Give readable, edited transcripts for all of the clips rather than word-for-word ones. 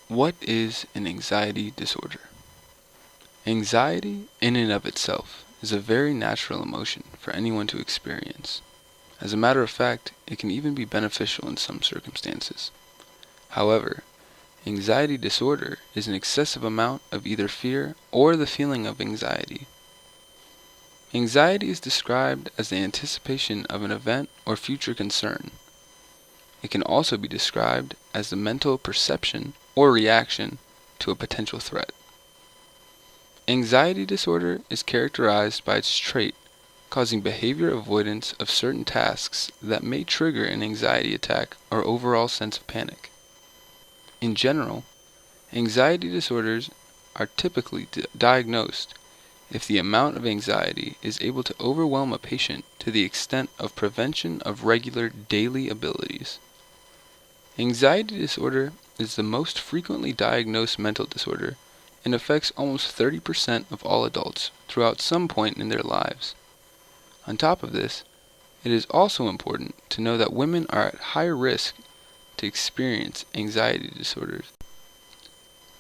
What is an anxiety disorder? Anxiety, in and of itself, is a very natural emotion for anyone to experience. As a matter of fact, it can even be beneficial in some circumstances. However, anxiety disorder is an excessive amount of either fear or the feeling of anxiety. Anxiety is described as the anticipation of an event or future concern. It can also be described as the mental perception or reaction to a potential threat. Anxiety disorder is characterized by its trait causing behavior avoidance of certain tasks that may trigger an anxiety attack or overall sense of panic. In general, anxiety disorders are typically diagnosed if the amount of anxiety is able to overwhelm a patient to the extent of prevention of regular daily abilities. Anxiety disorder is the most frequently diagnosed mental disorder and affects almost 30% of all adults throughout some point in their lives. On top of this, it is also important to know that women are at higher risk to experience anxiety disorders.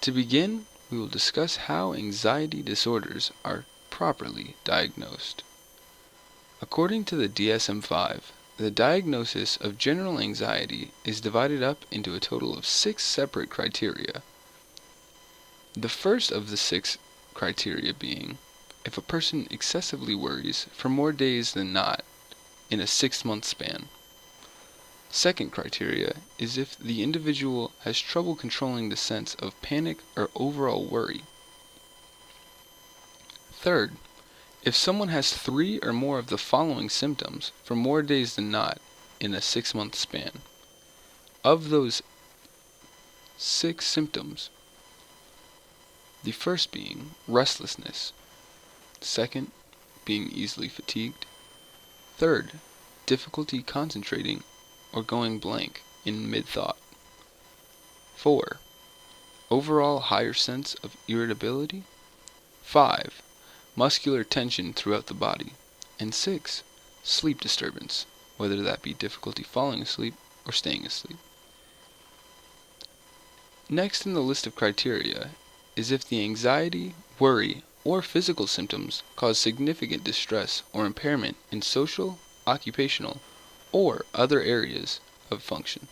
To begin, we will discuss how anxiety disorders are properly diagnosed. According to the DSM-5, the diagnosis of general anxiety is divided up into a total of 6 separate criteria. The first of the 6 criteria being if a person excessively worries for more days than not in a 6-month span. Second criteria is if the individual has trouble controlling the sense of panic or overall worry. Third, if someone has 3 or more of the following symptoms for more days than not in a 6-month span. Of those 6 symptoms, the first being restlessness, second being easily fatigued, third, difficulty concentrating or going blank in mid-thought, 4, overall higher sense of irritability, 5, muscular tension throughout the body, and 6, sleep disturbance, whether that be difficulty falling asleep or staying asleep. Next in the list of criteria is if the anxiety, worry, or physical symptoms cause significant distress or impairment in social, occupational, or other areas of function.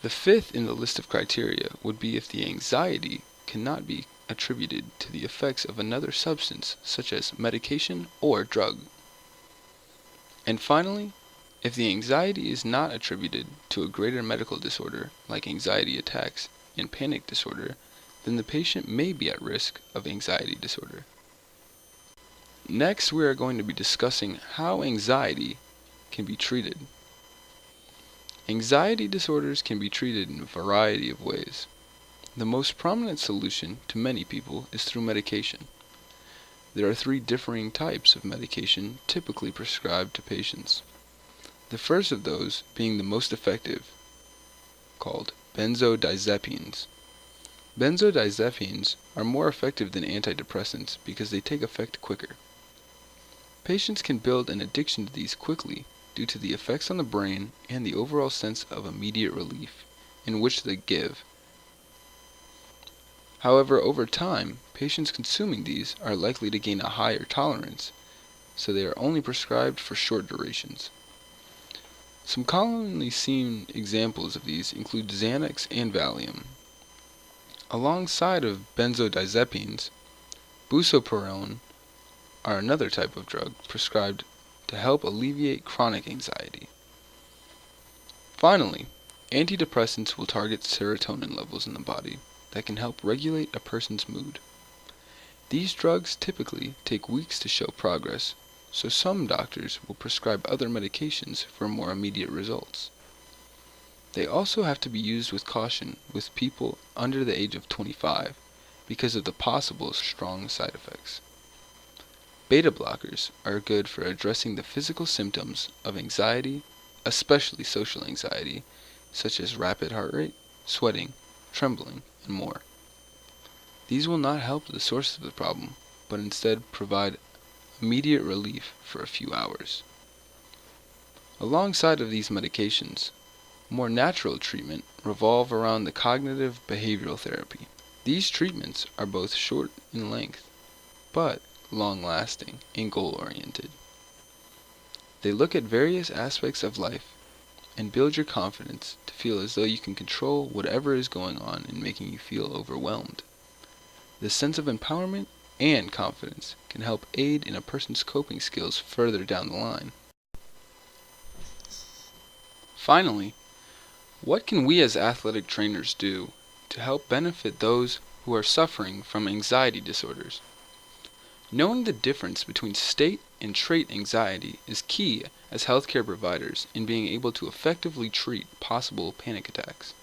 The fifth in the list of criteria would be if the anxiety cannot be attributed to the effects of another substance such as medication or drug. And finally, if the anxiety is not attributed to a greater medical disorder like anxiety attacks and panic disorder, then the patient may be at risk of anxiety disorder. Next, we are going to be discussing how anxiety can be treated. Anxiety disorders can be treated in a variety of ways. The most prominent solution to many people is through medication. There are 3 differing types of medication typically prescribed to patients. The first of those being the most effective, called benzodiazepines. Benzodiazepines are more effective than antidepressants because they take effect quicker. Patients can build an addiction to these quickly due to the effects on the brain and the overall sense of immediate relief in which they give. However, over time, patients consuming these are likely to gain a higher tolerance, so they are only prescribed for short durations. Some commonly seen examples of these include Xanax and Valium. Alongside of benzodiazepines, busoprolol are another type of drug prescribed to help alleviate chronic anxiety. Finally, antidepressants will target serotonin levels in the body that can help regulate a person's mood. These drugs typically take weeks to show progress, so some doctors will prescribe other medications for more immediate results. They also have to be used with caution with people under the age of 25 because of the possible strong side effects. Beta blockers are good for addressing the physical symptoms of anxiety, especially social anxiety, such as rapid heart rate, sweating, trembling, and more. These will not help the source of the problem, but instead provide immediate relief for a few hours. Alongside of these medications, More natural treatment revolve around the cognitive behavioral therapy. These treatments are both short in length, but long-lasting and goal-oriented. They look at various aspects of life and build your confidence to feel as though you can control whatever is going on and making you feel overwhelmed. This sense of empowerment and confidence can help aid in a person's coping skills further down the line. Finally, what can we as athletic trainers do to help benefit those who are suffering from anxiety disorders? Knowing the difference between state and trait anxiety is key as healthcare providers in being able to effectively treat possible panic attacks.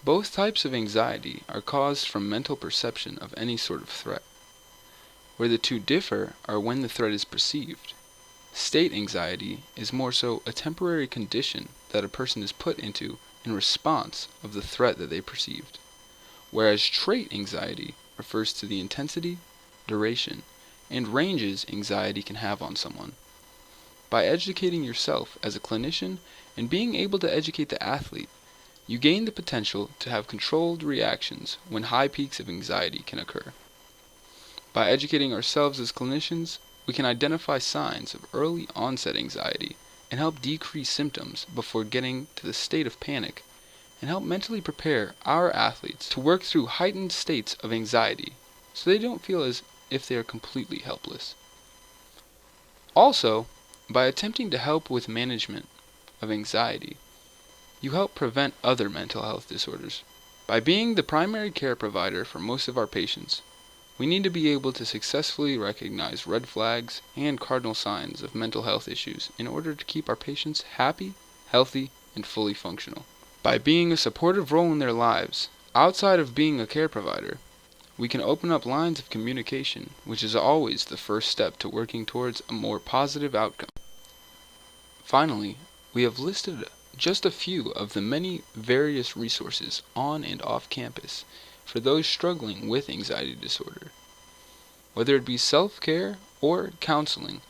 Both types of anxiety are caused from mental perception of any sort of threat. Where the two differ are when the threat is perceived. State anxiety is more so a temporary condition that a person is put into in response of the threat that they perceived, whereas trait anxiety refers to the intensity, duration, and ranges anxiety can have on someone. By educating yourself as a clinician and being able to educate the athlete, you gain the potential to have controlled reactions when high peaks of anxiety can occur. By educating ourselves as clinicians, we can identify signs of early onset anxiety and help decrease symptoms before getting to the state of panic, and help mentally prepare our athletes to work through heightened states of anxiety so they don't feel as if they are completely helpless. Also, by attempting to help with management of anxiety, you help prevent other mental health disorders. By being the primary care provider for most of our patients, we need to be able to successfully recognize red flags and cardinal signs of mental health issues in order to keep our patients happy, healthy, and fully functional. By being a supportive role in their lives, outside of being a care provider, we can open up lines of communication, which is always the first step to working towards a more positive outcome. Finally, we have listed just a few of the many various resources on and off campus for those struggling with anxiety disorder. Whether it be self-care or counseling,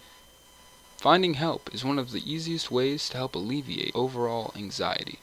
finding help is one of the easiest ways to help alleviate overall anxiety.